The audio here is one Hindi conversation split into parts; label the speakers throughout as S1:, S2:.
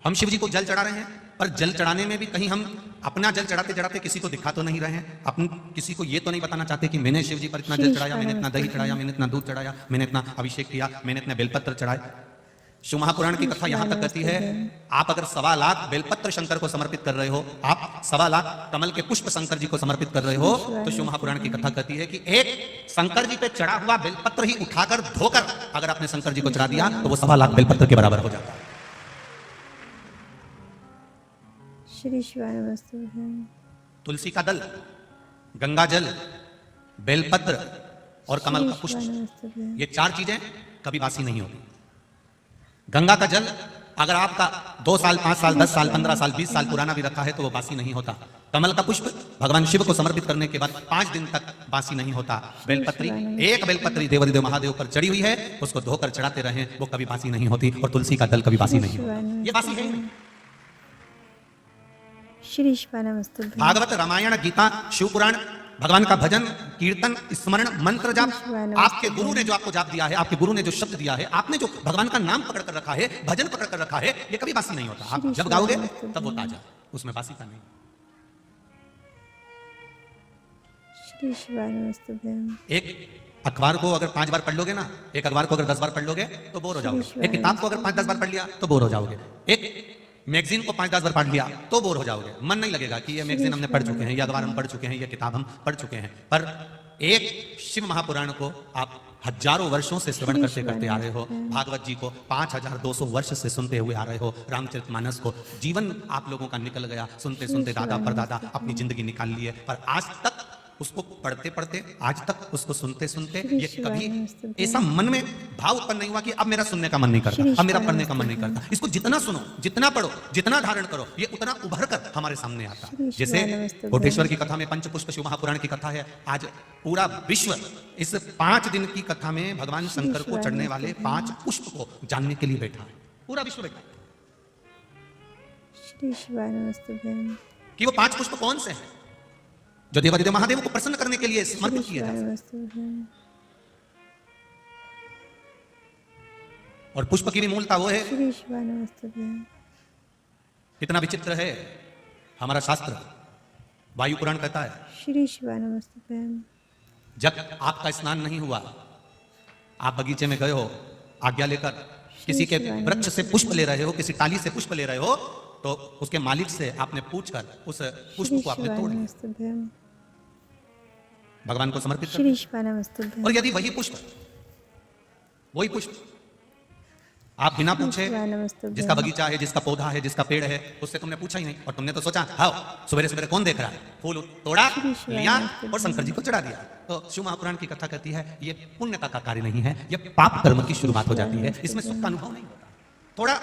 S1: हम शिव जी को जल चढ़ा रहे हैं, पर जल चढ़ाने में भी कहीं हम अपना जल चढ़ाते चढ़ाते किसी को दिखा तो नहीं रहे हैं, अपन किसी को ये तो नहीं बताना चाहते कि मैंने शिव जी पर इतना जल चढ़ाया, मैंने इतना दही चढ़ाया, मैंने इतना दूध चढ़ाया, मैंने इतना अभिषेक किया, मैंने इतने बेलपत्र चढ़ाए। शिव महापुराण की कथा यहां तक कहती है, आप अगर 1.25 लाख बेलपत्र शंकर को समर्पित कर रहे हो, आप 1.25 लाख कमल के पुष्प शंकर जी को समर्पित कर रहे हो, तो शिव महापुराण की कथा कहती है कि एक शंकर जी पे चढ़ा हुआ बेलपत्र ही उठाकर धोकर अगर आपने शंकर जी को चढ़ा दिया तो वो 1.25 लाख बेलपत्र के बराबर हो जाता है।
S2: श्री शिवानमस्तु।
S1: तुलसी का दल, गंगा जल, बेलपत्र और कमल का पुष्प, ये 4 चीजें कभी बासी नहीं होती। गंगा का जल अगर आपका 2 साल, 5 साल, 10 साल, 15 साल, 20 साल पुराना भी रखा है तो वो बासी नहीं होता। कमल का पुष्प भगवान शिव को समर्पित करने के बाद 5 दिन तक बासी नहीं होता। बेलपत्री, एक बेलपत्री देवाधिदेव महादेव पर चढ़ी हुई है, उसको धोकर चढ़ाते रहें, वो कभी बासी नहीं होती। और तुलसी का दल कभी बासी नहीं होता, ये बासी है।
S2: श्री शिवानमस्तु।
S1: भागवत, रामायण, गीता, शिव पुराण, भगवान का भजन, कीर्तन, स्मरण, मंत्र जाप, आपके गुरु ने जो आपको जाप दिया है, आपके गुरु ने जो शब्द दिया है, आपने जो भगवान का नाम पकड़ कर रखा है, भजन पकड़ कर रखा है, ये कभी बासी नहीं होता। आप जब गाओगे तब वो ताजा, उसमें बासी का नहीं।
S2: श्री शिवानमस्तु।
S1: एक अखबार को अगर 5 बार पढ़ लोगे ना, एक अखबार को अगर 10 बार पढ़ लोगे तो बोर हो जाओगे। एक किताब को अगर 5-10 बार पढ़ लिया तो बोर हो जाओगे। एक मैगजीन को 5-10 बार पढ़ लिया तो बोर हो जाओगे, मन नहीं लगेगा कि ये मैगजीन हमने पढ़ चुके हैं, ये अखबार हम पढ़ चुके हैं, ये किताब हम पढ़ चुके हैं। पर एक शिव महापुराण को आप हजारों वर्षों से श्रवण करते करते आ रहे हो, भागवत जी को 5200 वर्ष से सुनते हुए आ रहे हो, रामचरितमानस को जीवन आप लोगों का निकल गया, सुनते सुनते दादा परदादा अपनी जिंदगी निकाल लिए, पर आज तक उसको पढ़ते पढ़ते, आज तक उसको सुनते सुनते ये कभी ऐसा मन में भाव उत्पन्न नहीं हुआ कि अब मेरा सुनने का मन नहीं करता, अब मेरा पढ़ने का मन नहीं करता। इसको जितना सुनो, जितना पढ़ो, जितना धारण करो, ये उतना उभर कर हमारे सामने आता। जैसे कोटेश्वर की कथा में पंचपुष्प शिव महापुराण की कथा है, आज पूरा विश्व इस 5 दिन की कथा में भगवान शंकर को चढ़ने वाले 5 पुष्प को जानने के लिए बैठा है, पूरा विश्व बैठा
S2: श्री शिवानमस्तु।
S1: कि वो 5 पुष्प कौन से हैं जो देवाधिदेव महादेव को प्रसन्न करने के लिए समर्पित किए जा सकते। और पुष्प की भी मूलता वो है। कितना विचित्र है हमारा शास्त्र, वायु पुराण कहता है,
S2: श्री शिवानमस्तु।
S1: जब आपका स्नान नहीं हुआ, आप बगीचे में गए हो, आज्ञा लेकर किसी के वृक्ष से पुष्प ले रहे हो, किसी टाली से पुष्प ले रहे हो, तो उसके मालिक से आपने पूछकर उस पुष्प को आपने तोड़ लिया, भगवान को समर्पित कर। और यदि वही पुष्प आप बिना पूछे, जिसका बगीचा है, जिसका पौधा है, जिसका पेड़ है, उससे तुमने पूछा ही नहीं, और तुमने तो सोचा हाँ सवेरे सवेरे कौन देख रहा है, फूल तोड़ा लिया और शंकर जी को चढ़ा दिया, तो शिव महापुराण की कथा कहती है ये पुण्यता का कार्य नहीं है, ये पाप कर्म की शुरुआत हो जाती है, इसमें सुख का अनुभव नहीं होता। थोड़ा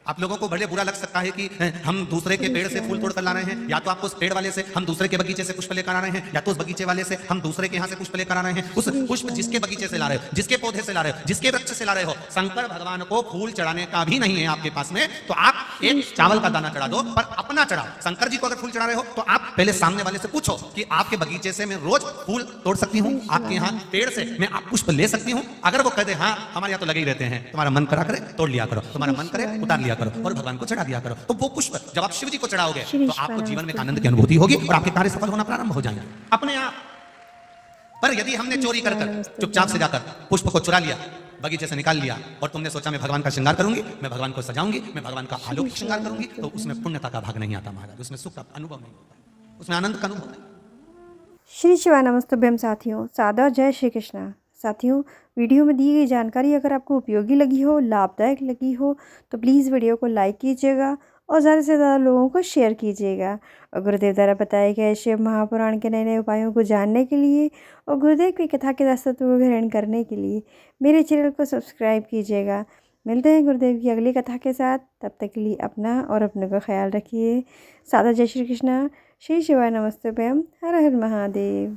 S1: आप लोगों को बड़े बुरा लग सकता है कि हम दूसरे के पेड़ से फूल तोड़ कर ला रहे हैं, या तो आपको उस पेड़ वाले से हम दूसरे के बगीचे से पुष्प लेकर आ रहे हैं, या तो उस बगीचे वाले से हम दूसरे के यहाँ से पुष्प लेकर आ रहे हैं। उस पुष्प जिसके बगीचे से ला रहे हो, जिसके पौधे से ला रहे हो, जिसके वृक्ष से ला रहे हो, शंकर भगवान को फूल चढ़ाने का भी नहीं है आपके पास में, तो आप एक चावल का दाना चढ़ा दो, पर अपना चढ़ाओ। शंकर जी को अगर फूल चढ़ा रहे हो तो आप पहले सामने वाले से पूछो कि आपके बगीचे से मैं रोज फूल तोड़ सकती हूँ, आपके यहाँ पेड़ से मैं आप पुष्प ले सकती हूँ। अगर वो कहते हाँ हमारे यहाँ तो लगे ही रहते हैं, तुम्हारा मन करा करे तोड़ लिया करो, तुम्हारा मन करे उतार लिया करो और भगवान को चढ़ा दिया करो, तो वो पुष्प जब आप शिव जी को चढ़ाओगे तो आपको जीवन में आनंद की अनुभूति होगी और आपके कार्य सफल होना प्रारंभ हो जाएंगे अपने आप। पर यदि हमने चोरी कर चुपचाप से जाकर पुष्प को चुरा लिया, बगीचे से निकाल लिया, और तुमने सोचा मैं भगवान का श्रृंगार करूंगी, मैं भगवान को सजाऊंगी, मैं भगवान का अलौकिक श्रृंगार करूंगी, तो उसमें पुण्यता का भाग नहीं आता महाराज, उसमें सुख का अनुभव नहीं होता, उसमें आनंद का अनुभव नहीं।
S2: श्री शिवानमस्तुभ्यम साथियों, सादर जय श्री कृष्णा। साथियों, वीडियो में दी गई जानकारी अगर आपको उपयोगी लगी हो, लाभदायक लगी हो, तो प्लीज़ वीडियो को लाइक कीजिएगा और ज़्यादा से ज़्यादा लोगों को शेयर कीजिएगा। और गुरुदेव द्वारा बताए गए शिव महापुराण के नए नए उपायों को जानने के लिए और गुरुदेव की कथा के दास्तत्व को ग्रहण करने के लिए मेरे चैनल को सब्सक्राइब कीजिएगा। मिलते हैं गुरुदेव की अगली कथा के साथ, तब तक के लिए अपना और अपने का ख्याल रखिए। सादर जय श्री कृष्णा। श्री शिवाय नमस्तुभ्यम। हर हर महादेव।